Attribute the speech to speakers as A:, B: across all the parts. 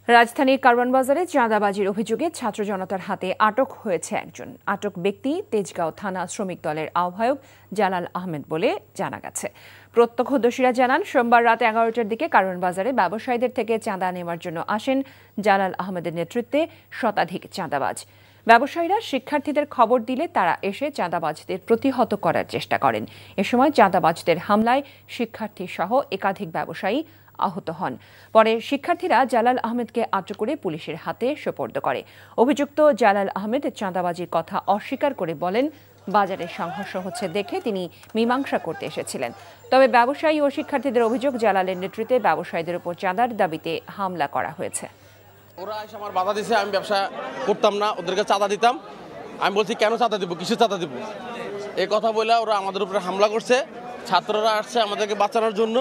A: রাজধানীর কারওয়ান বাজারে চাঁদাবাজির অভিযোগে ছাত্র জনতার হাতে আটক হয়েছে একজন। আটক ব্যক্তি তেজগাঁও থানা শ্রমিক দলের আহ্বায়ক জালাল আহমেদ বলে জানা গেছে। প্রত্যক্ষদর্শীরা জানান, সোমবার রাত 11টার দিকে কারওয়ান বাজারে ব্যবসায়ীদের থেকে চাঁদা নেওয়ার জন্য আসেন জালাল আহমেদের নেতৃত্বে শতাধিক চাঁদাবাজ। ব্যবসায়ীরা শিক্ষার্থীদের খবর দিলে তারা এসে চাঁদাবাজদের প্রতিহত করার চেষ্টা করেন। এ সময় চাঁদাবাজদের হামলায় শিক্ষার্থী সহ একাধিক ব্যবসায়ী আহত হন। পরে শিক্ষার্থীরা জালাল আহমেদকে আটক করে পুলিশের হাতে সোপর্দ করে। অভিযুক্ত জালাল আহমেদ চাঁদাবাজির কথা অস্বীকার করে বলেন, বাজারে সংঘর্ষ হচ্ছে দেখে তিনি মীমাংসা করতে এসেছিলেন। তবে ব্যবসায়ী ও শিক্ষার্থীদের অভিযোগ, জালালের নেতৃত্বে ব্যবসায়ীদের উপর চাঁদার দাবিতে হামলা করা হয়েছে।
B: ওরা এসে আমার বাধা দিছে, আমি ব্যবসা করতাম না, ওদেরকে চাঁদা দিতাম। আমি বলছি কেন চাঁদা দিব, কিসের চাঁদা দিব, এই কথা বলে ওরা আমাদের উপরে হামলা করছে। ছাত্ররা আসছে আমাদেরকে বাঁচানোর জন্য।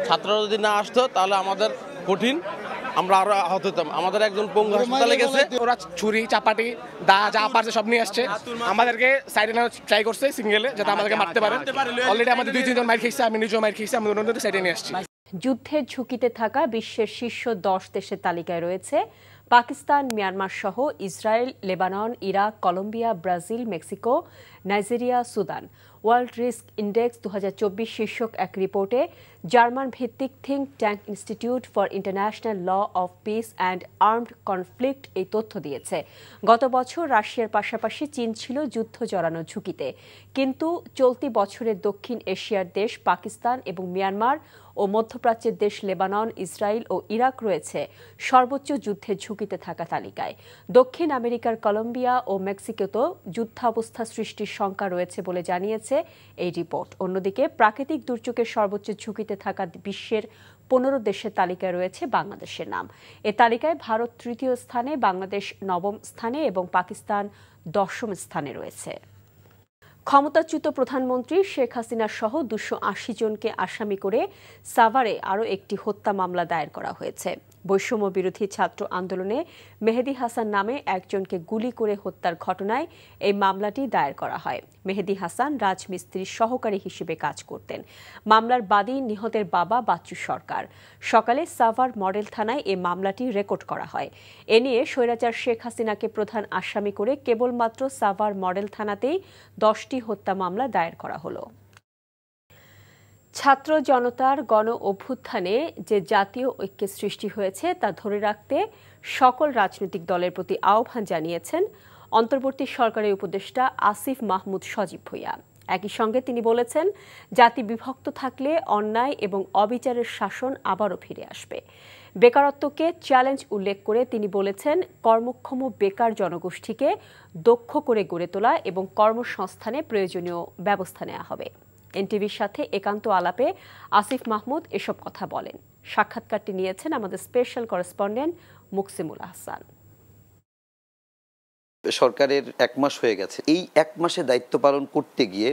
B: ছাত্ররা যদি না আসতো তাহলে আমাদের কঠিন, আমরা আরো আহত হতাম। আমাদের একজন পঙ্গু হাসপাতালে গেছে।
C: ওরা ছুরি চাপাটি দা যা পারছে সব নিয়ে আসছে, আমাদেরকে সাইডে নেওয়ার ট্রাই করছে সিঙ্গেলে, যাতে আমাদেরকে মারতে পারে। অলরেডি আমাদের 2-3 জন মার খেয়েছে, আমি নিজেও মার খেয়েছি, আমি অন্যদের সাইডে নিয়ে আসছি।
D: যুদ্ধের ঝুঁকিতে থাকা বিশ্বের শীর্ষ 10 দেশের তালিকায় রয়েছে পাকিস্তান, মিয়ানমার সহ Israel, Lebanon, Iraq, Colombia, Brazil, Mexico, Nigeria, Sudan. World Risk Index 2024 শীর্ষক এক রিপোর্টে জার্মান ভিত্তিক think tank Institute for International Law of Peace and Armed Conflict এই তথ্য দিয়েছে। গত বছর রাশিয়ার পাশাপাশি চীন ছিল যুদ্ধ জড়ানোর ঝুঁকিতে, কিন্তু চলতি বছরের দক্ষিণ এশিয়ার দেশ পাকিস্তান এবং মিয়ানমার ও মধ্যপ্রাচ্যের দেশ লেবানন, ইসরায়েল ও ইরাক রয়েছে সর্বোচ্চ যুদ্ধের ঝুঁকিতে থাকা তালিকায়। দক্ষিণ আমেরিকার কলম্বিয়া ও মেক্সিকোতেও যুদ্ধাবস্থা সৃষ্টির শঙ্কা রয়েছে বলে জানিয়েছে এই রিপোর্ট। অন্যদিকে প্রাকৃতিক দুর্যোগের সর্বোচ্চ ঝুঁকিতে থাকা বিশ্বের 15 দেশের তালিকায় রয়েছে বাংলাদেশের নাম। এ তালিকায় ভারত 3য় স্থানে, বাংলাদেশ 9ম স্থানে এবং পাকিস্তান 10ম স্থানে রয়েছে। ক্ষমতাচ্যুত প্রধানমন্ত্রী শেখ হাসিনা সহ 280 জনকে আসামি করে সাভারে আরও একটি হত্যা মামলা দায়ের করা হয়েছে। বৈষম্য বিরোধী ছাত্র আন্দোলনে মেহেদী হাসান নামে একজনকে গুলি করে হত্যার ঘটনায় এই মামলাটি দায়ের করা হয়। মেহেদী হাসান রাজমিস্ত্রির সহকারী হিসেবে কাজ করতেন। মামলার বাদী নিহতের বাবা বাচ্চু সরকার। সকালে সাভার মডেল থানায় এই মামলাটি রেকর্ড করা হয়। এ নিয়ে স্বৈরাচার শেখ হাসিনাকে প্রধান আসামি করে কেবলমাত্র সাভার মডেল থানাতেই 10টি হত্যা মামলা দায়ের করা হলো। ছাত্র জনতার গণ অভ্যুত্থানে যে জাতীয় ঐক্যের সৃষ্টি হয়েছে তা ধরে রাখতে সকল রাজনৈতিক দলের প্রতি আহ্বান জানিয়েছেন অন্তর্বর্তী সরকারের উপদেষ্টা আসিফ মাহমুদ সজীব ভুঁইয়া। একই সঙ্গে তিনি বলেছেন, জাতি বিভক্ত থাকলে অন্যায় এবং অবিচারের শাসন আবারও ফিরে আসবে। বেকারত্বকে চ্যালেঞ্জ উল্লেখ করে তিনি বলেছেন, কর্মক্ষম বেকার জনগোষ্ঠীকে দক্ষ করে গড়ে তোলা এবং কর্মসংস্থানে প্রয়োজনীয় ব্যবস্থা নেওয়া হবে। এনটিভির সাথে একান্ত আলাপে আসিফ মাহমুদ এসব কথা বলেন। সাক্ষাৎকারটি নিয়েছেন আমাদের স্পেশাল করেসপন্ডেন্ট মুকসিমুল আহসান।
E: সরকারের 1 মাস হয়ে গেছে। এই 1 মাসে দায়িত্ব পালন করতে গিয়ে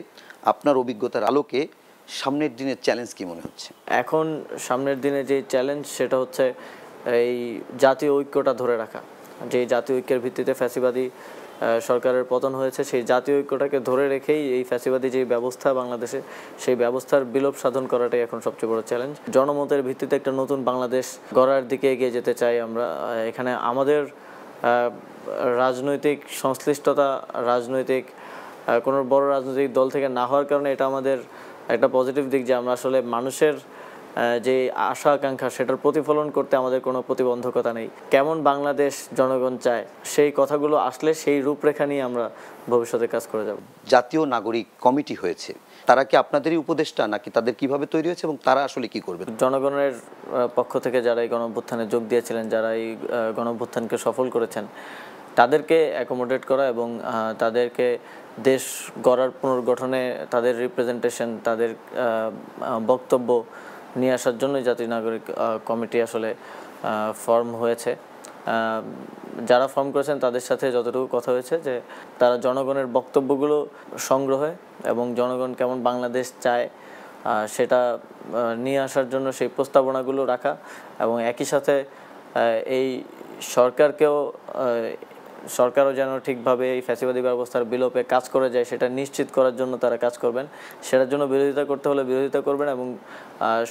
E: আপনার অভিজ্ঞতার আলোকে সামনের দিনের চ্যালেঞ্জ কি মনে হচ্ছে?
F: এখন সামনের দিনে যে চ্যালেঞ্জ সেটা হচ্ছে এই জাতীয় ঐক্যটা ধরে রাখা। যে জাতীয় ঐক্যের ভিত্তিতে ফ্যাসিবাদী সরকারের পতন হয়েছে, সেই জাতীয় ঐক্যটাকে ধরে রেখেই এই ফ্যাসিবাদী যে ব্যবস্থা বাংলাদেশে, সেই ব্যবস্থার বিলোপ সাধন করাটাই এখন সবচেয়ে বড় চ্যালেঞ্জ। জনমতের ভিত্তিতে একটা নতুন বাংলাদেশ গড়ার দিকে এগিয়ে যেতে চাই আমরা। এখানে আমাদের রাজনৈতিক সংশ্লিষ্টতা, রাজনৈতিক কোনো বড় রাজনৈতিক দল থেকে না হওয়ার কারণে এটা আমাদের একটা পজিটিভ দিক যে আমরা আসলে মানুষের যে আশা আকাঙ্ক্ষা সেটার প্রতিফলন করতে আমাদের কোনো প্রতিবন্ধকতা নেই। কেমন বাংলাদেশ জনগণ চায় সেই কথাগুলো আসলে সেই রূপরেখা নিয়ে আমরা ভবিষ্যতে কাজ করে যাব।
E: জাতীয় নাগরিক কমিটি হয়েছে, তারা কি আপনাদেরই উপদেষ্টা নাকি তাদের কিভাবে তৈরি হয়েছে এবং তারা আসলে কি করবে?
F: জনগণের পক্ষ থেকে যারা এই গণঅভ্যুত্থানে যোগ দিয়েছিলেন, যারা এই গণঅভ্যুত্থানকে সফল করেছেন, তাদেরকে অ্যাকোমোডেট করা এবং তাদেরকে দেশ গড়ার পুনর্গঠনে তাদের রিপ্রেজেন্টেশন, তাদের বক্তব্য নিয়ে আসার জন্যই জাতীয় নাগরিক কমিটি আসলে ফর্ম হয়েছে। যারা ফর্ম করেছেন তাদের সাথে যতটুকু কথা হয়েছে যে তারা জনগণের বক্তব্যগুলো সংগ্রহে এবং জনগণ কেমন বাংলাদেশ চায় সেটা নিয়ে আসার জন্য সেই প্রস্তাবনাগুলো রাখা এবং একই সাথে এই সরকারকেও সরকারও যেন ঠিকভাবে এই ফ্যাসিবাদী ব্যবস্থার বিলোপে কাজ করে যায় সেটা নিশ্চিত করার জন্য তারা কাজ করবেন। সেটার জন্য বিরোধিতা করতে হলে বিরোধিতা করবেন এবং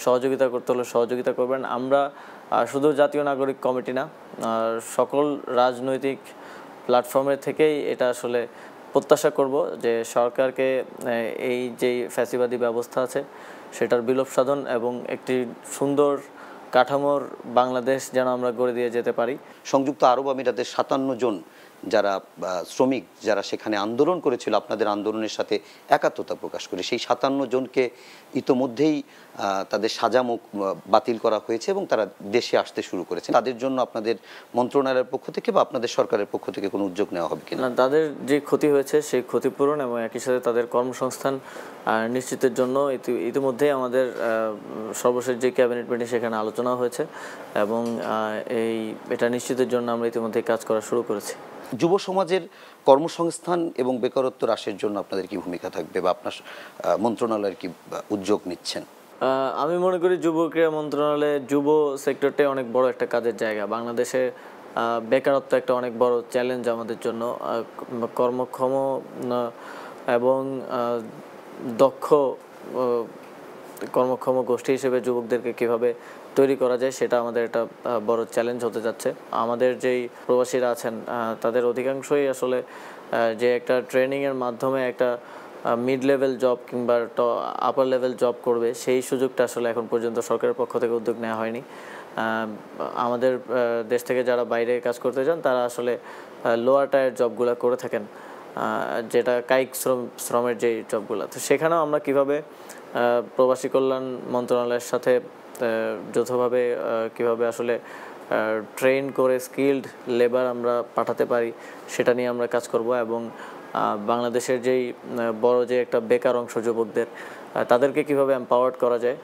F: সহযোগিতা করতে হলে সহযোগিতা করবেন। আমরা শুধু জাতীয় নাগরিক কমিটি না, সকল রাজনৈতিক প্ল্যাটফর্মের থেকেই এটা আসলে প্রত্যাশা করব যে সরকারকে এই যে ফ্যাসিবাদী ব্যবস্থা আছে সেটার বিলোপ সাধন এবং একটি সুন্দর কাঠামোর বাংলাদেশ যেন আমরা গড়ে দিয়ে যেতে পারি।
E: সংযুক্ত আরব আমিরাতের 57 জন যারা শ্রমিক যারা সেখানে আন্দোলন করেছিল আপনাদের আন্দোলনের সাথে একাত্মতা প্রকাশ করে, সেই 57 জনকে ইতোমধ্যেই তাদের সাজা বাতিল করা হয়েছে এবং তারা দেশে আসতে শুরু করেছে। তাদের জন্য আপনাদের মন্ত্রণালয়ের পক্ষ থেকে বা আপনাদের সরকারের পক্ষ থেকে কোনো উদ্যোগ নেওয়া হবে কিনা?
F: তাদের যে ক্ষতি হয়েছে সেই ক্ষতিপূরণ এবং একই সাথে তাদের কর্মসংস্থান নিশ্চিতের জন্য ইতিমধ্যেই আমাদের সর্বশেষ যে ক্যাবিনেট মিটিং সেখানে আলোচনা হয়েছে এবং এটা নিশ্চিতের জন্য আমরা ইতিমধ্যেই কাজ করা শুরু করেছি।
E: যুব সমাজের কর্মসংস্থান এবং বেকারত্ব হ্রাসের জন্য আপনাদের কি ভূমিকা থাকবে বা আপনার মন্ত্রণালয়ের কি উদ্যোগ নিচ্ছেন?
F: আমি মনে করি যুব ক্রীড়া মন্ত্রণালয়ে যুব সেক্টরটাই অনেক বড় একটা কাজের জায়গা। বাংলাদেশে বেকারত্ব একটা অনেক বড় চ্যালেঞ্জ আমাদের জন্য। কর্মক্ষম এবং দক্ষ কর্মক্ষম গোষ্ঠী হিসেবে যুবকদেরকে কিভাবে তৈরি করা যায় সেটা আমাদের একটা বড় চ্যালেঞ্জ হতে যাচ্ছে। আমাদের যেই প্রবাসীরা আছেন তাদের অধিকাংশই আসলে যে একটা ট্রেনিংয়ের মাধ্যমে একটা মিড লেভেল জব কিংবা আপার লেভেল জব করবে সেই সুযোগটা আসলে এখন পর্যন্ত সরকারের পক্ষ থেকে উদ্যোগ নেওয়া হয়নি। আমাদের দেশ থেকে যারা বাইরে কাজ করতে যান তারা আসলে লোয়ার টায়ার জবগুলো করে থাকেন, যেটা কায়িক শ্রমের যেই জবগুলো। তো সেখানেও আমরা কিভাবে প্রবাসী কল্যাণ মন্ত্রণালয়ের সাথে যৌথভাবে কিভাবে আসলে ট্রেন করে স্কিল্ড লেবার আমরা পাঠাতে পারি সেটা নিয়ে আমরা কাজ করব এবং বাংলাদেশের যেই বড় যে একটা বেকার অংশ যুবকদের তাদেরকে কিভাবে এম্পাওয়ার্ড করা যায়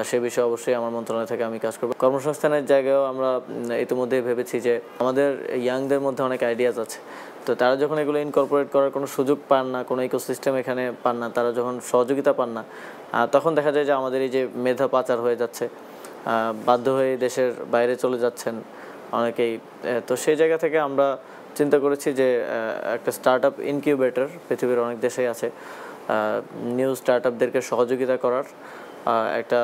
F: সে বিষয়ে অবশ্যই আমার মন্ত্রণালয় থেকে আমি কাজ করব। কর্মসংস্থানের জায়গায়ও আমরা ইতিমধ্যেই ভেবেছি যে আমাদের ইয়াংদের মধ্যে অনেক আইডিয়াস আছে, তো তারা যখন এগুলো ইনকর্পোরেট করার কোনো সুযোগ পান না, কোনো ইকোসিস্টেম এখানে পান না, তারা যখন সহযোগিতা পান না তখন দেখা যায় যে আমাদের এই যে মেধা পাচার হয়ে যাচ্ছে, বাধ্য হয়ে দেশের বাইরে চলে যাচ্ছেন অনেকেই। তো সেই জায়গা থেকে আমরা চিন্তা করেছি যে একটা স্টার্ট আপ ইনকিউবেটর পৃথিবীর অনেক দেশেই আছে, নিউ স্টার্ট আপদেরকে সহযোগিতা করার একটা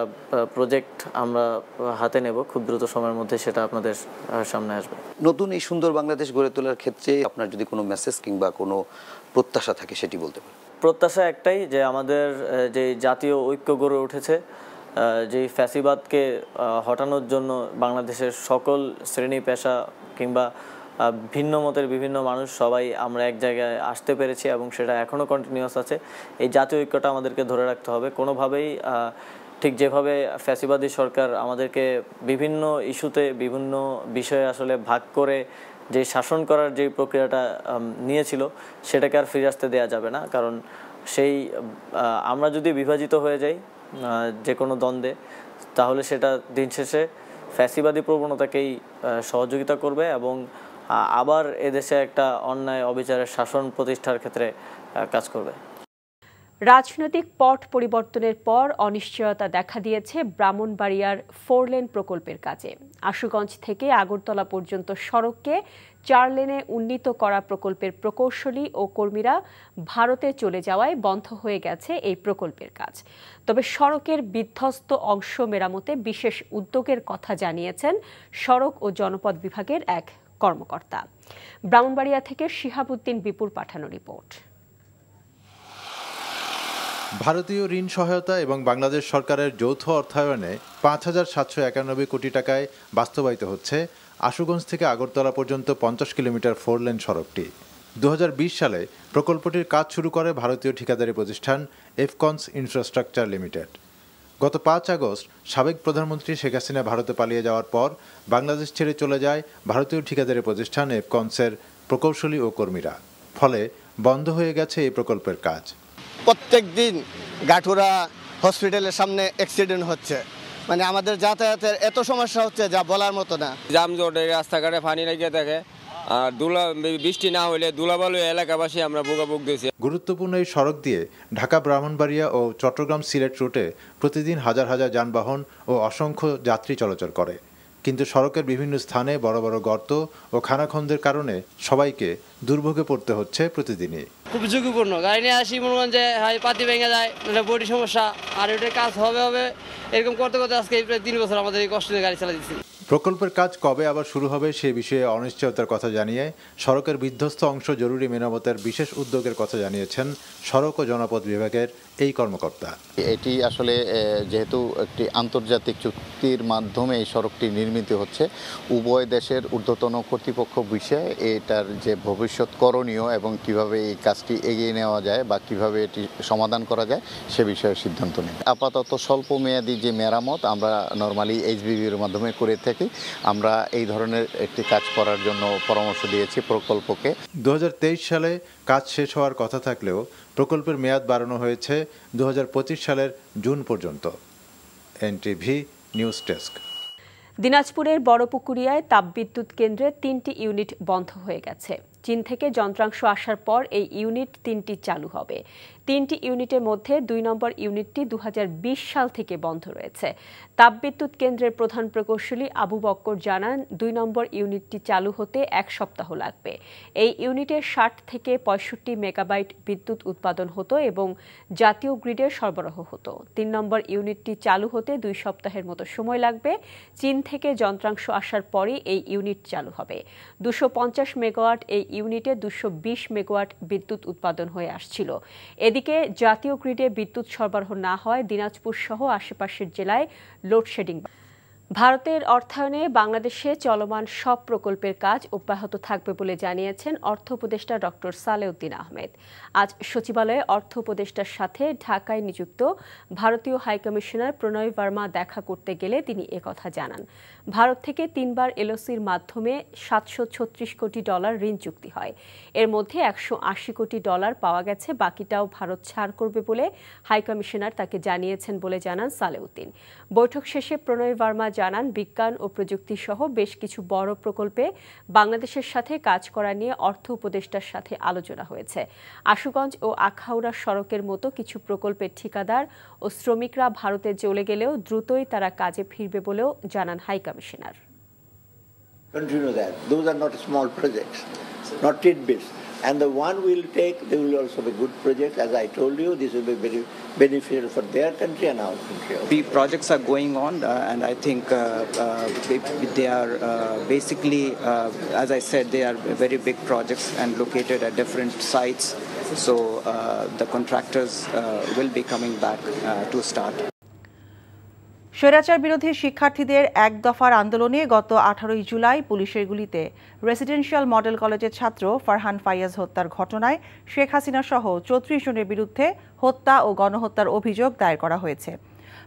F: প্রজেক্ট আমরা হাতে নেব খুব দ্রুত সময়ের মধ্যে, সেটা আপনাদের সামনে আসবে।
E: নতুন এই সুন্দর বাংলাদেশ গড়ে তোলার ক্ষেত্রে আপনার যদি কোনো মেসেজ কিংবা কোনো প্রত্যাশা থাকে সেটি বলতে পারেন।
F: প্রত্যাশা একটাই যে আমাদের যে জাতীয় ঐক্য গড়ে উঠেছে, যেই ফ্যাসিবাদকে হটানোর জন্য বাংলাদেশের সকল শ্রেণী পেশা কিংবা ভিন্ন মতের বিভিন্ন মানুষ সবাই আমরা এক জায়গায় আসতে পেরেছি এবং সেটা এখনও কন্টিনিউয়াস আছে। এই জাতীয় ঐক্যটা আমাদেরকে ধরে রাখতে হবে। কোনোভাবেই ঠিক যেভাবে ফ্যাসিবাদী সরকার আমাদেরকে বিভিন্ন ইস্যুতে বিভিন্ন বিষয়ে আসলে ভাগ করে যে শাসন করার যে প্রক্রিয়াটা নিয়েছিল সেটাকে আর ফিরে আসতে দেওয়া যাবে না, কারণ সেই আমরা যদি বিভাজিত হয়ে যাই যে কোনো দ্বন্দ্বে তাহলে সেটা দিন শেষে ফ্যাসিবাদী প্রবণতাকেই সহযোগিতা করবে এবং আবার এদেশে একটা অন্যায় অবিচারের শাসন প্রতিষ্ঠার ক্ষেত্রে কাজ করবে।
D: রাজনৈতিক পট পরিবর্তনের পর অনিশ্চয়তা দেখা দিয়েছে ব্রাহ্মণবাড়িয়ার 4 লেন প্রকল্পের কাজে। আশুগঞ্জ থেকে আগরতলা পর্যন্ত সড়ককে 4 লেনে উন্নীত করা প্রকল্পের প্রকৌশলী ও কর্মীরা ভারতে চলে যাওয়ায় বন্ধ হয়ে গেছে এই প্রকল্পের কাজ। তবে সড়কের বিধ্বস্ত অংশ মেরামতে বিশেষ উদ্যোগের কথা জানিয়েছেন সড়ক ও জনপথ বিভাগের এক কর্মকর্তা। ব্রাহ্মণবাড়িয়া থেকে শিহাবুদ্দিন বিপুর পাঠানো রিপোর্ট।
G: ভারতীয় ঋণ সহায়তা এবং বাংলাদেশ সরকারের যৌথ অর্থায়নে ৫,৭৯১ কোটি টাকায় বাস্তবায়িত হচ্ছে আশুগঞ্জ থেকে আগরতলা পর্যন্ত 50 কিলোমিটার 4 লেন সড়কটি। 2020 সালে প্রকল্পটির কাজ শুরু করে ভারতীয় ঠিকাদারি প্রতিষ্ঠান এফকনস ইনফ্রাস্ট্রাকচার লিমিটেড। গত 5 আগস্ট সাবেক প্রধানমন্ত্রী শেখ হাসিনা ভারতে পালিয়ে যাওয়ার পর বাংলাদেশ ছেড়ে চলে যায় ভারতীয় ঠিকাদারি প্রতিষ্ঠান এফকনসের প্রকৌশলী ও কর্মীরা। ফলে বন্ধ হয়ে গেছে এই প্রকল্পের কাজ।
H: প্রত্যেক দিন গাঠুরা হসপিটালের সামনে অ্যাক্সিডেন্ট হচ্ছে, মানে আমাদের যাতায়াতের এত সমস্যা হচ্ছে যা বলার মতো না।
I: জামজট, রাস্তাঘাটে পানি লাগিয়ে থাকে আর বৃষ্টি না হলে ধুলাবালু এলাকাবাসী আমরা ভোগাভোগ দিয়েছি।
G: গুরুত্বপূর্ণ এই সড়ক দিয়ে ঢাকা ব্রাহ্মণবাড়িয়া ও চট্টগ্রাম সিলেট রুটে প্রতিদিন হাজার হাজার যানবাহন ও অসংখ্য যাত্রী চলাচল করে। কিন্তু সড়কের বিভিন্ন স্থানে বড় বড় গর্ত ও খানাখন্দের কারণে সবাইকে দুর্ভোগে পড়তে হচ্ছে প্রতিদিনই।
J: খুব ঝুঁকিপূর্ণ, গাড়ি নিয়ে আসি মনে করেন যে হয় পাতি ভেঙে যায়, বডি সমস্যা, আর ওটার কাজ হবে এরকম করতে করতে আজকে প্রায় 3 বছর আমাদের এই কষ্ট নিয়ে গাড়ি চালা দিচ্ছি।
G: প্রকল্পের কাজ কবে আবার শুরু হবে সে বিষয়ে অনিশ্চয়তার কথা জানিয়ে সড়কের বিধ্বস্ত অংশ জরুরি মেরামতের বিশেষ উদ্যোগের কথা জানিয়েছেন সড়ক ও জনপথ বিভাগের এই কর্মকর্তা।
K: এটি আসলে যেহেতু একটি আন্তর্জাতিক চুক্তির মাধ্যমে এই সড়কটি নির্মিত হচ্ছে, উভয় দেশের ঊর্ধ্বতন কর্তৃপক্ষ বিষয়ে এটার যে ভবিষ্যৎ করণীয় এবং কিভাবে এই কাজটি এগিয়ে নেওয়া যায় বা কিভাবে এটি সমাধান করা যায় সে বিষয়ে সিদ্ধান্ত নেই। আপাতত স্বল্প মেয়াদী যে মেরামত আমরা নরমালি এইচবিবির মাধ্যমে করে থাকি। আমরা এই ধরনের একটি কাজ করার জন্য পরামর্শ দিয়েছি প্রকল্পকে।
G: 2023 সালে কাজ শেষ হওয়ার কথা থাকলেও প্রকল্পের মেয়াদ বাড়ানো হয়েছে 2025 সালের জুন পর্যন্ত। NTV news desk.
D: দিনাজপুরের বড়পুকুরিয়ায় তাপবিদ্যুৎ কেন্দ্রে 3টি ইউনিট বন্ধ হয়ে গেছে। চীন থেকে যন্ত্রাংশ আসার পর এই ইউনিট 3টি চালু হবে। 3টি ইউনিটের মধ্যে 2 নম্বর ইউনিটটি 2020 সাল থেকে বন্ধ রয়েছে। তাপবিদ্যুৎ কেন্দ্রের প্রধান প্রকৌশলী আবু বক্কর জানান, 2 নম্বর ইউনিটটি চালু হতে 1 সপ্তাহ লাগবে। এই ইউনিটে 60 থেকে 65 মেগাবাইট বিদ্যুৎ উৎপাদন হতো এবং জাতীয় গ্রিডে সরবরাহ হতো। 3 নম্বর ইউনিটটি চালু হতে 2 সপ্তাহের মতো সময় লাগবে। চীন থেকে যন্ত্রাংশ আসার পরই এই ইউনিট চালু হবে। 250 মেগাওয়াট এই ইউনিটে 220 মেগাওয়াট বিদ্যুৎ উৎপাদন হয়ে আসছিল। এদিকে জাতীয় গ্রিডে বিদ্যুৎ সরবরাহ না হয় দিনাজপুর সহ আশেপাশের জেলায় লোডশেডিং। ভারতের অর্থায়নে বাংলাদেশে চলমান সব প্রকল্পের কাজ অব্যাহত থাকবে বলে জানিয়েছেন অর্থ উপদেষ্টা ডক্টর সালেউদ্দিন আহমেদ। আজ সচিবালয়ে অর্থ উপদেষ্টার সাথে ঢাকায় নিযুক্ত ভারতীয় হাইকমিশনার প্রণয় ভার্মা দেখা করতে গেলে তিনি একথা জানান। ভারত থেকে 3বার এলওসির মাধ্যমে $736 কোটি ঋণ চুক্তি হয়। এর মধ্যে $180 কোটি পাওয়া গেছে, বাকিটাও ভারত ছাড় করবে বলে হাইকমিশনার তাকে জানিয়েছেন বলে জানান সালেউদ্দিন। বৈঠক শেষে প্রণয় ভার্মা জানান, বিজ্ঞান ও প্রযুক্তি সহ বেশ কিছু বড় প্রকল্পে বাংলাদেশের সাথে কাজ করা নিয়ে অর্থ উপদেষ্টার সাথে আলোচনা হয়েছে। আশুগঞ্জ ও আখাউড়া সড়কের মতো কিছু প্রকল্পের ঠিকাদার ও শ্রমিকরা ভারতে চলে গেলেও দ্রুতই তারা কাজে ফিরবে বলেও জানান high commissioner.
L: Continue that. Those are not small projects, not tidbits. And the one we'll take, they will also be good projects. As I told you, this will be very beneficial for their country and our country.
M: The projects are going on, and I think they are basically, as I said, they are very big projects and located at different sites. So the contractors will be coming back to start.
N: স্বৈরাচার বিরোধী শিক্ষার্থীদের এক দফার আন্দোলনে গত 18 জুলাই পুলিশের গুলিতে residential model কলেজের ছাত্র ফারহান ফাইয়াজ হত্যার ঘটনায় শেখ হাসিনা সহ 34 জনের বিরুদ্ধে হত্যা ও গণহত্যার অভিযোগ দায়ের করা হয়েছে।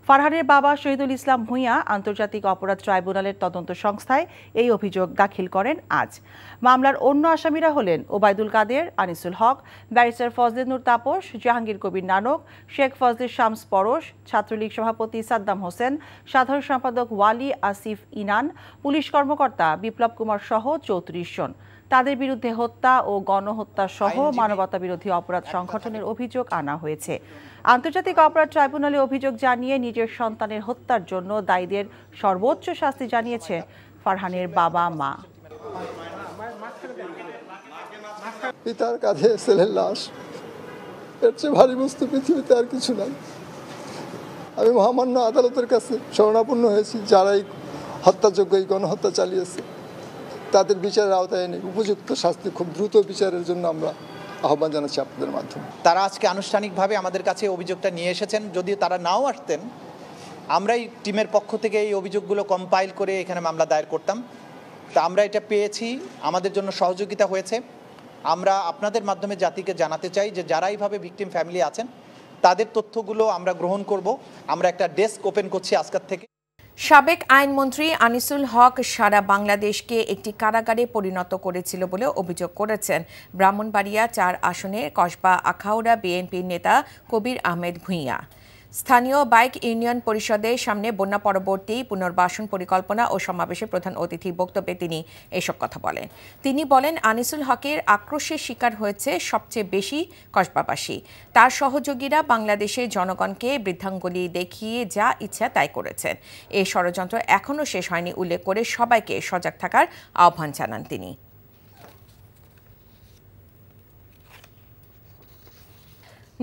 N: ফারহানের বাবা শহীদুল ইসলাম ভূঁইয়া আন্তর্জাতিক অপরাধ ট্রাইব্যুনালের তদন্ত সংস্থায় এই অভিযোগ দাখিল করেন আজ। মামলার অন্য আসামিরা হলেন ওবায়দুল কাদের, আনিসুল হক, ব্যারিস্টার ফজলে নূর তাপস, জাহাঙ্গীর কবির নানক, শেখ ফজলে শামস পরশ, ছাত্রলীগ সভাপতি সাদ্দাম হোসেন, সাধারণ সম্পাদক ওয়ালি আসিফ ইনান, পুলিশ কর্মকর্তা বিপ্লব কুমার সহ 34 জন। তাদের বিরুদ্ধে হত্যা ও গণহত্যা সহ মানবতা বিরোধী অপরাধ সংগঠনের অভিযোগ আনা হয়েছে। আন্তর্জাতিক অপরাধ ট্রাইব্যুনালে অভিযোগ জানিয়ে নিজের সন্তানের হত্যার জন্য দায়ীদের সর্বোচ্চ শাস্তি জানিয়েছে ফারহানের বাবা মা।
O: পিতার কাঁধে ছেলের লাশ, এর চেয়ে ভারী বস্তু পৃথিবীতে আর কিছু নাই। আমি মহামান্য আদালতের কাছে শরণাপন্ন হয়েছি, যারাই হত্যাযোগ্য এই গণহত্যা চালিয়েছে তাদের বিচারের আওতায় এনে উপযুক্ত শাস্তি খুব দ্রুত বিচারের জন্য আমরা আহ্বান জানাচ্ছি আপনাদের মাধ্যমে।
P: তারা আজকে আনুষ্ঠানিকভাবে আমাদের কাছে অভিযোগটা নিয়ে এসেছেন। যদি তারা নাও আসতেন, আমরাই টিমের পক্ষ থেকে এই অভিযোগগুলো কম্পাইল করে এখানে মামলা দায়ের করতাম। তা আমরা এটা পেয়েছি, আমাদের জন্য সহযোগিতা হয়েছে। আমরা আপনাদের মাধ্যমে জাতিকে জানাতে চাই যে যারা এইভাবে ভিকটিম ফ্যামিলি আছেন তাদের তথ্যগুলো আমরা গ্রহণ করব। আমরা একটা ডেস্ক ওপেন করছি আজকের থেকে।
Q: সাবেক আইনমন্ত্রী আনিসুল হক সারা বাংলাদেশকে একটি কারাগারে পরিণত করেছিল বলে অভিযোগ করেছেন ব্রাহ্মণবাড়িয়া 4 আসনের কসবা আখাউড়া বিএনপির নেতা কবির আহমেদ ভূঁইয়া। স্থানীয় বাইক ইউনিয়ন পরিষদের সামনে বন্যা পরবর্তী পুনর্বাসন পরিকল্পনা ও সমাবেশে প্রধান অতিথির বক্তব্যে তিনি এসব কথা বলেন। তিনি বলেন, আনিসুল হকের আক্রোশের শিকার হয়েছে সবচেয়ে বেশি কসবাবাসী। তার সহযোগীরা বাংলাদেশের জনগণকে বৃদ্ধাঙ্গুলি দেখিয়ে যা ইচ্ছা তাই করেছেন। এই ষড়যন্ত্র এখনও শেষ হয়নি উল্লেখ করে সবাইকে সজাগ থাকার আহ্বান জানান তিনি।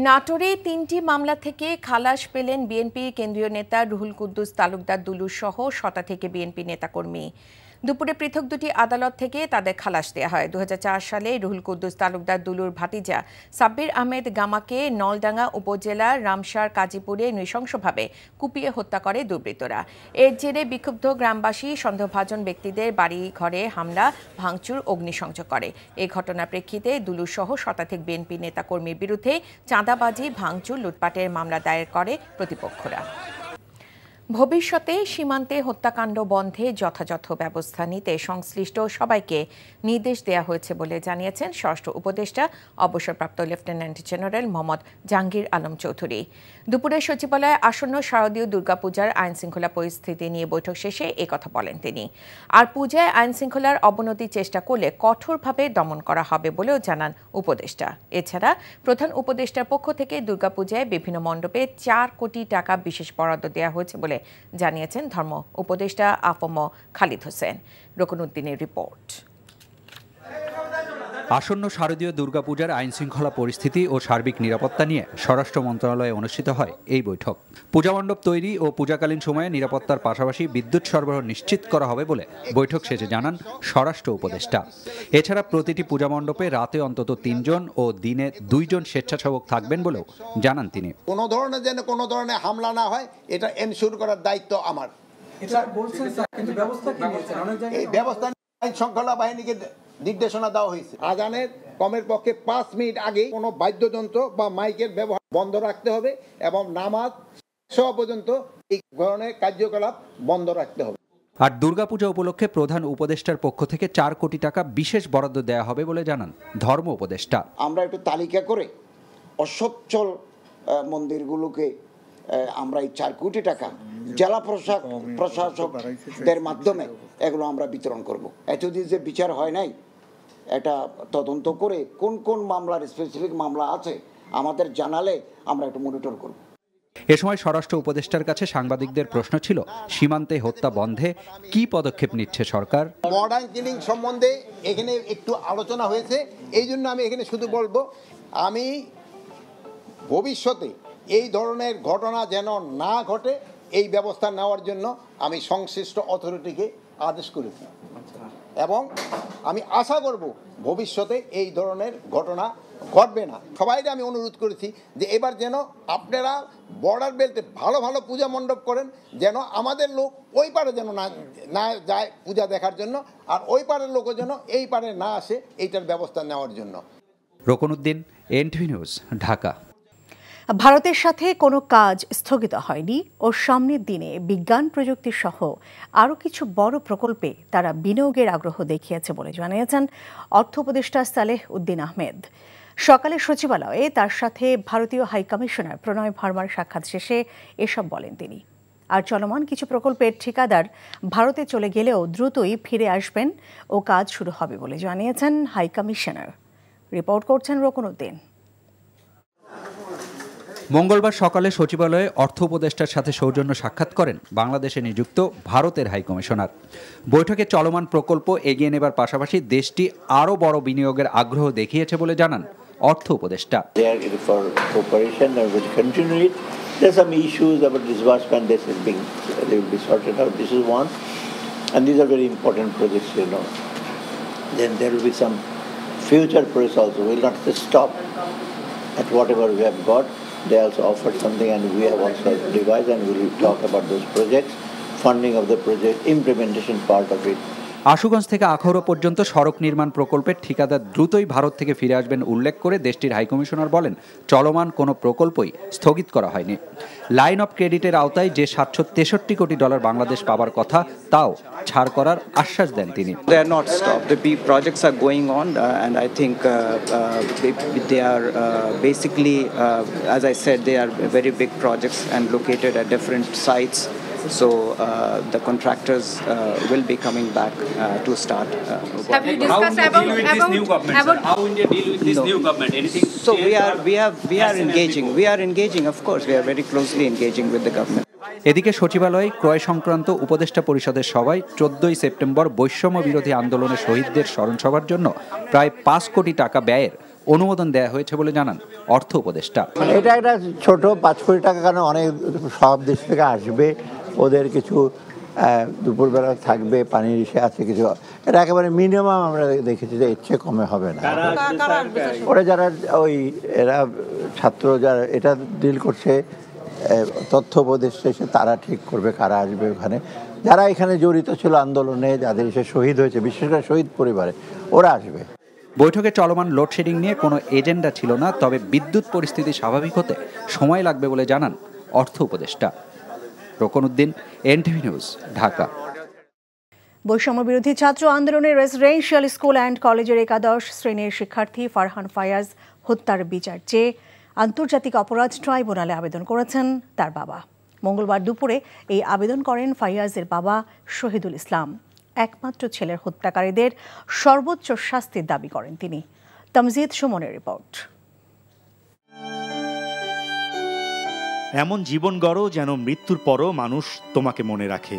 Q: নাটোরে 3টি মামলা থেকে খালাস পেলেন বিএনপি কেন্দ্রীয় নেতা রুহুল কুদ্দুস তালুকদার দুলু সহ শতাধিক বিএনপি নেতাকর্মী। দুপুরে পৃথক দুটি আদালত থেকে তাদের খালাস দেওয়া হয়। 2004 সালে রুহুল কুদ্দুস তালুকদার দুলুর ভাতিজা সাব্বির আহমেদ গামাকে নলডাঙ্গা উপজেলার রামসার কাজীপুরে নৃশংসভাবে কুপিয়ে হত্যা করে দুর্বৃত্তরা। এর জেরে বিক্ষুব্ধ গ্রামবাসী সন্দেহভাজন ব্যক্তিদের বাড়ি ঘরে হামলা, ভাঙচুর, অগ্নিসংযোগ করে। এই ঘটনার প্রেক্ষিতে দুলু সহ শতাধিক বিএনপি নেতাকর্মীর বিরুদ্ধে চাঁদাবাজি, ভাঙচুর, লুটপাটের মামলা দায়ের করে প্রতিপক্ষরা। ভবিষ্যতে সীমান্তে হত্যাকাণ্ড বন্ধে যথাযথ ব্যবস্থা নিতে সংশ্লিষ্ট সবাইকে নির্দেশ দেওয়া হয়েছে বলে জানিয়েছেন স্বরাষ্ট্র উপদেষ্টা অবসরপ্রাপ্ত লেফটেন্যান্ট জেনারেল মোহাম্মদ জাহাঙ্গীর আলম চৌধুরী। দুপুরে সচিবালয়ে আসন্ন শারদীয় দুর্গাপূজার আইনশৃঙ্খলা পরিস্থিতি নিয়ে বৈঠক শেষে একথা বলেন তিনি। আর পূজায় আইনশৃঙ্খলার অবনতির চেষ্টা করলে কঠোরভাবে দমন করা হবে বলেও জানান উপদেষ্টা। এছাড়া প্রধান উপদেষ্টার পক্ষ থেকে দুর্গাপূজায় বিভিন্ন মণ্ডপে 4 কোটি টাকা বিশেষ বরাদ্দ দেওয়া হয়েছে বলে জানিয়েছেন ধর্ম উপদেষ্টা আফম খালিদ হোসেন। রকনউদ্দিনের রিপোর্ট।
R: আসন্ন শারদীয় দুর্গাপূজার আইনশৃঙ্খলা পরিস্থিতি ও সার্বিক নিরাপত্তা নিয়ে স্বরাষ্ট্র মন্ত্রণালয়ে অনুষ্ঠিত হয় এই বৈঠক। পূজামণ্ডপ তৈরি ও পূজাকালীন সময়ে নিরাপত্তার পাশাপাশি বিদ্যুৎ সরবরাহ নিশ্চিত করা হবে বলে বৈঠক শেষে জানান স্বরাষ্ট্র উপদেষ্টা। এছাড়া প্রতিটি পূজামণ্ডপে রাতে অন্তত 3 জন ও দিনে 2 জন স্বেচ্ছাসেবক থাকবেন বলেও জানান তিনি।
S: কোনো ধরনের যেন কোনো ধরনের হামলা না হয় এটা এনশিওর করার দায়িত্ব আমার।
T: এটা বলছেন স্যার, কিন্তু ব্যবস্থা কি নিয়েছেন? অনেক জায়গায়
S: এই ব্যবস্থা আইন শৃঙ্খলা বাহিনীকে নির্দেশনা দেওয়া হয়েছে। আজানের কমের পক্ষে 5 মিনিট আগে কোনো বাদ্যযন্ত্র বা মাইকের ব্যবহার বন্ধ রাখতে হবে এবং নামাজ শেষ পর্যন্ত এই ধরনের কার্যকলাপ বন্ধ রাখতে হবে।
R: আর দুর্গাপূজা উপলক্ষে প্রধান উপদেষ্টার পক্ষ থেকে 4 কোটি টাকা বিশেষ বরাদ্দ দেওয়া হবে বলে জানান ধর্ম উপদেষ্টা।
U: আমরা একটু তালিকা করে অসচ্ছল মন্দিরগুলোকে আমরা এই 4 কোটি টাকা জেলা প্রশাসকদের মাধ্যমে এগুলো আমরা বিতরণ করব। এতদিন যে বিচার হয় নাই, এটা তদন্ত করে কোন কোন মামলার স্পেসিফিক মামলা আছে আমাদের জানালে আমরা একটু মনিটর করব।
R: এ সময় স্বরাষ্ট্র উপদেষ্টার কাছে সাংবাদিকদের প্রশ্ন ছিল, সীমান্তে হত্যা বন্ধে কি পদক্ষেপ নিচ্ছে সরকার?
S: মডার্ন কিলিং সম্বন্ধে এখানে একটু আলোচনা হয়েছে, এই জন্য আমি এখানে শুধু বলবো, আমি ভবিষ্যতে এই ধরনের ঘটনা যেন না ঘটে এই ব্যবস্থা নেওয়ার জন্য আমি সংশ্লিষ্ট অথরিটিকে আদেশ করেছি এবং আমি আশা করব ভবিষ্যতে এই ধরনের ঘটনা ঘটবে না। সবাইকে আমি অনুরোধ করেছি যে এবার যেন আপনারা বর্ডার বেল্টে ভালো ভালো পূজা মণ্ডপ করেন, যেন আমাদের লোক ওই পারে যেন না যায় পূজা দেখার জন্য, আর ওই পারের লোকও যেন এই পারে না আসে, এইটার ব্যবস্থা নেওয়ার জন্য।
R: রকনউদ্দিন, এনটিভি নিউজ, ঢাকা।
V: ভারতের সাথে কোনো কাজ স্থগিত হয়নি ও সামনের দিনে বিজ্ঞান প্রযুক্তি সহ আরও কিছু বড় প্রকল্পে তারা বিনিয়োগের আগ্রহ দেখিয়েছে বলে জানিয়েছেন অর্থ উপদেষ্টা সালেহ উদ্দিন আহমেদ। সকালে সচিবালয়ে তার সাথে ভারতীয় হাইকমিশনার প্রণয় ভার্মার সাক্ষাৎ শেষে এসব বলেন তিনি। আর চলমান কিছু প্রকল্পের ঠিকাদার ভারতে চলে গেলেও দ্রুতই ফিরে আসবেন ও কাজ শুরু হবে বলে জানিয়েছেন হাইকমিশনার। রিপোর্ট করছেন রকনউদ্দিন।
R: মঙ্গলবার সকালে সচিবালয়ে অর্থ উপদেষ্টার সাথে সৌজন্য সাক্ষাৎ করেন বাংলাদেশে নিযুক্ত ভারতের হাইকমিশনার। বৈঠকে চলমান প্রকল্প এগিয়ে নেবার পাশাপাশি দেশটি আরও বড় বিনিয়োগের আগ্রহ দেখিয়েছে বলে জানান অর্থ উপদেষ্টা।
L: There's some issues about disbursement that is being, they will be sorted out. This is one, and these are very important projects, you know. Then there will be some future projects also. We will not just stop at whatever we have got. They also offered something, and we have also devised, and we will talk about those projects, funding of the project, implementation part of it.
R: Ashuganj থেকে আখাউড়া পর্যন্ত সড়ক নির্মাণ প্রকল্পের ঠিকাদার দ্রুতই ভারত থেকে ফিরে আসবেন উল্লেখ করে দেশটির হাইকমিশনার বলেন, চলমান কোনো প্রকল্পই স্থগিত করা হয়নি। লাইন অফ ক্রেডিটের আওতায় যে $763 কোটি বাংলাদেশ পাবার কথা তাও ছাড় করার আশ্বাস দেন তিনি।
M: They are not stopped. The projects are going on, and I think they are basically, as I said, they are very big projects and located at different sites. So the contractors will be coming back to start.
A: Have you discussed about new government? How India deal with this new government? Anything?
M: So we are engaging. We are engaging. Of course, we are very closely engaging with the government.
R: এদিকে সচিবালয়ে ক্রয় সংক্রান্ত উপদেষ্টা পরিষদের সভায় 14 September বৈষম্য বিরোধী আন্দোলনের শহীদদের স্মরণ সভার জন্য প্রায় 5 কোটি টাকা ব্যয়ের অনুমোদন দেওয়া হয়েছে বলে জানান অর্থ উপদেষ্টা।
L: এটা একটা ছোট 5 কোটি টাকা, কারণ অনেক সব দেশ থেকে আসবে, ওদের কিছু দুপুরবেলা থাকবে, পানির ইসে আছে কিছু, এটা একেবারে মিনিমাম আমরা দেখেছি যে এর চেয়ে কমে হবে না। ওরা যারা এরা ছাত্র যারা এটা ডিল করছে, তথ্য উপদেষ্টা এসে তারা ঠিক করবে কারা আসবে ওখানে, যারা এখানে জড়িত ছিল আন্দোলনে, যাদের এসে শহীদ হয়েছে, বিশেষ করে শহীদ পরিবারে, ওরা আসবে।
R: বৈঠকে চলমান লোডশেডিং নিয়ে কোনো এজেন্ডা ছিল না, তবে বিদ্যুৎ পরিস্থিতি স্বাভাবিক হতে সময় লাগবে বলে জানান অর্থ উপদেষ্টা। Rokonuddin, NTV News, Dhaka.
V: বৈষম্য বিরোধী ছাত্র আন্দোলনের রেসিডেন্সিয়াল স্কুল অ্যান্ড কলেজের একাদশ শ্রেণীর শিক্ষার্থী ফারহান ফায়াজ হত্যার বিচার চেয়ে আন্তর্জাতিক অপরাধ ট্রাইব্যুনালে আবেদন করেছেন তার বাবা। মঙ্গলবার দুপুরে এই আবেদন করেন ফাইয়াজের বাবা শহীদুল ইসলাম। একমাত্র ছেলের হত্যাকারীদের সর্বোচ্চ শাস্তির দাবি করেন তিনি। তামজিদ সুমনের রিপোর্ট।
B: এমন জীবন গড়ো যেন মৃত্যুর পরও মানুষ তোমাকে মনে রাখে।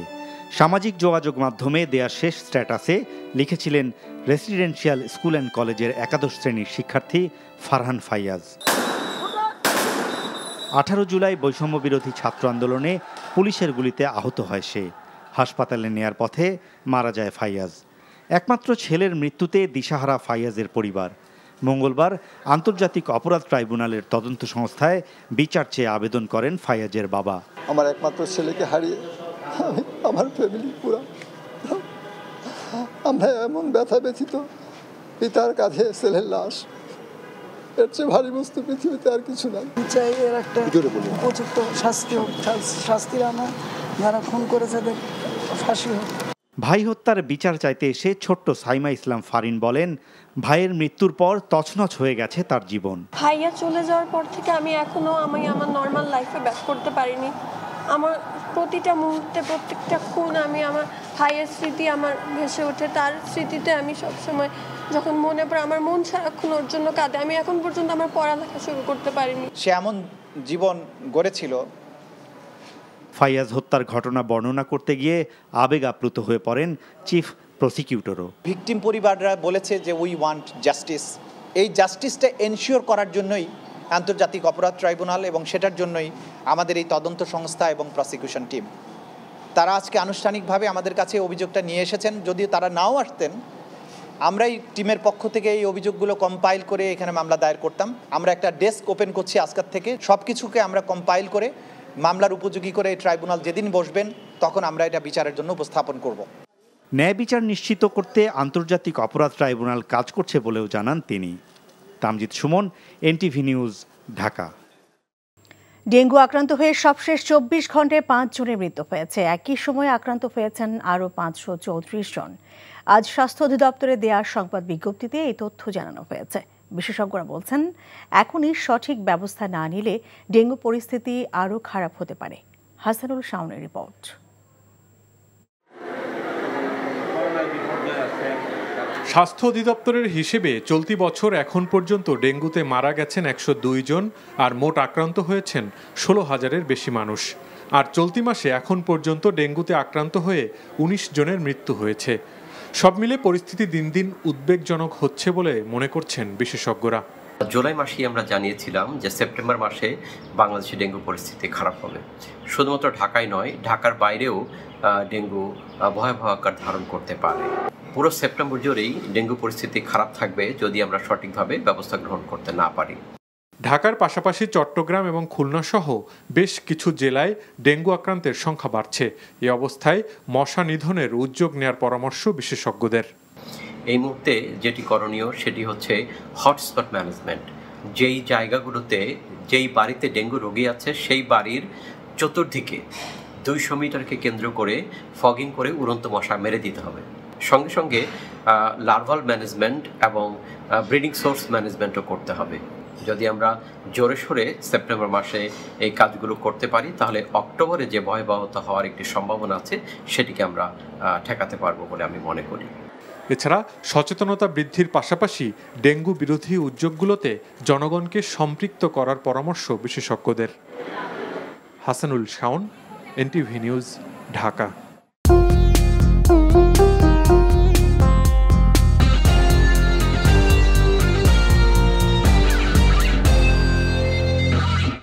B: সামাজিক যোগাযোগ মাধ্যমে দেয়া শেষ স্ট্যাটাসে লিখেছিলেন রেসিডেন্সিয়াল স্কুল অ্যান্ড কলেজের একাদশ শ্রেণীর শিক্ষার্থী ফারহান ফাইয়াজ। 18 জুলাই বৈষম্য বিরোধী ছাত্র আন্দোলনে পুলিশের গুলিতে আহত হয় সে। হাসপাতালে নেয়ার পথে মারা যায় ফাইয়াজ। একমাত্র ছেলের মৃত্যুতে দিশাহারা ফাইয়াজের পরিবার। মঙ্গলবার আন্তর্জাতিক অপরাধ ট্রাইব্যুনালের তদন্ত সংস্থায় বিচার চেয়ে আবেদন করেন ফাইয়াজের বাবা।
O: আমার একমাত্র ছেলেকে হারিয়ে আমার ফ্যামিলি পুরো আমরা এমন ব্যথা ব্যথিত, পিতার কাঁধে ছেলের লাশ, এর চেয়ে ভারী বস্তু পৃথিবীতে আর কিছু নাই।
W: চাই এর একটা উপযুক্ত শাস্তি হোক, শাস্তির আমার যারা খুন করেছে ফাঁসি হোক।
B: ভাই হত্যার বিচার চাইতে এসে ছোট্ট সাইমা ইসলাম ফারিন বলেন, ভাইয়ের মৃত্যুর পর তছনছ হয়ে গেছে তার জীবন।
X: ভাইয়া চলে যাওয়ার পর থেকে আমি আমার নর্মাল লাইফে ব্যাক করতে পারিনি। আমার প্রতিটা মুহূর্তে, প্রত্যেকটা খুন আমার ভাইয়ের স্মৃতি আমার ভেসে ওঠে। তার স্মৃতিতে আমি সবসময় যখন মনে পড়ে আমার মন সারাক্ষণ ওর জন্য কাঁদে। আমি এখন পর্যন্ত আমার পড়ালেখা শুরু করতে পারিনি।
P: সে এমন জীবন গড়েছিল।
B: ফাইয়াজ হত্যার ঘটনা বর্ণনা করতে গিয়ে আবেগ আপ্লুত হয়ে পড়েন চিফ প্রসিকিউটরও।
P: ভিকটিম পরিবাররা বলেছে যে উই ওয়ান্ট জাস্টিস। এই জাস্টিসটা এনশিওর করার জন্যই আন্তর্জাতিক অপরাধ ট্রাইব্যুনাল এবং সেটার জন্যই আমাদের এই তদন্ত সংস্থা এবং প্রসিকিউশন টিম, তারা আজকে আনুষ্ঠানিকভাবে আমাদের কাছে অভিযোগটা নিয়ে এসেছেন। যদি তারা নাও আসতেন, আমরাই টিমের পক্ষ থেকে এই অভিযোগগুলো কম্পাইল করে এখানে মামলা দায়ের করতাম। আমরা একটা ডেস্ক ওপেন করছি আজকের থেকে, সব কিছুকে আমরা কম্পাইল করে মামলার উপযোগী করে ট্রাইব্যুনাল যেদিন বসবেন তখন আমরা এটা বিচারের জন্য উপস্থাপন করব।
B: ন্যায় বিচার নিশ্চিত করতে আন্তর্জাতিক অপরাধ ট্রাইব্যুনাল কাজ করছে বলেও জানান তিনি। Tamjid Suman, NTV News, Dhaka.
V: Dengue আক্রান্ত হয়ে সবশেষ 24 ঘন্টায় 5 জনের মৃত্যু হয়েছে। একই সময়ে আক্রান্ত হয়েছেন আরও 534 জন। আজ স্বাস্থ্য অধিদপ্তরে দেওয়া সংবাদ বিজ্ঞপ্তিতে এই তথ্য জানানো হয়েছে। বিশেষজ্ঞরা বলছেন, এখনই সঠিক ব্যবস্থা না নিলে ডেঙ্গু পরিস্থিতি আরও খারাপ হতে পারে। হাসানুল শাওনের রিপোর্ট।
Y: স্বাস্থ্য অধিদপ্তরের হিসেবে চলতি বছর এখন পর্যন্ত ডেঙ্গুতে মারা গেছেন 102 জন, আর মোট আক্রান্ত হয়েছেন 16,000-এর বেশি মানুষ। আর চলতি মাসে এখন পর্যন্ত ডেঙ্গুতে আক্রান্ত হয়ে 19 জনের মৃত্যু হয়েছে। সব মিলে পরিস্থিতি দিন দিন উদ্বেগজনক হচ্ছে বলে মনে করছেন বিশেষজ্ঞরা।
Z: জুলাই মাসেই আমরা জানিয়েছিলাম যে সেপ্টেম্বর মাসে বাংলাদেশে ডেঙ্গু পরিস্থিতি খারাপ হবে। শুধুমাত্র ঢাকায় নয়, ঢাকার বাইরেও ডেঙ্গু ভয়াবহ আকার ধারণ করতে পারে। পুরো সেপ্টেম্বর জুড়েই ডেঙ্গু পরিস্থিতি খারাপ থাকবে যদি আমরা সঠিকভাবে ব্যবস্থা গ্রহণ করতে না পারি।
Y: ঢাকার পাশাপাশি চট্টগ্রাম এবং খুলনা সহ বেশ কিছু জেলায় ডেঙ্গু আক্রান্তের সংখ্যা বাড়ছে। এই অবস্থায় মশা নিধনের উদ্যোগ নেওয়ার পরামর্শ বিশেষজ্ঞদের।
Z: এই মুহূর্তে যেটি করণীয় সেটি হচ্ছে হটস্পট ম্যানেজমেন্ট। যেই জায়গাগুলোতে যেই বাড়িতে ডেঙ্গু রোগী আছে সেই বাড়ির চতুর্দিকে 200 মিটারকে কেন্দ্র করে ফগিং করে উড়ন্ত মশা মেরে দিতে হবে। সঙ্গে সঙ্গে লার্ভাল ম্যানেজমেন্ট এবং ব্রিডিং সোর্স ম্যানেজমেন্টও করতে হবে। যদি আমরা জোরে সোরে সেপ্টেম্বর মাসে এই কাজগুলো করতে পারি তাহলে অক্টোবরে যে ভয়াবহতা হওয়ার একটি সম্ভাবনা আছে সেটিকে আমরা ঠেকাতে পারবো বলে আমি মনে করি।
Y: এছাড়া সচেতনতা বৃদ্ধির পাশাপাশি ডেঙ্গু বিরোধী উদ্যোগগুলোতে জনগণকে সম্পৃক্ত করার পরামর্শ বিশেষজ্ঞদের। Hasanul Shaon, NTV News, Dhaka.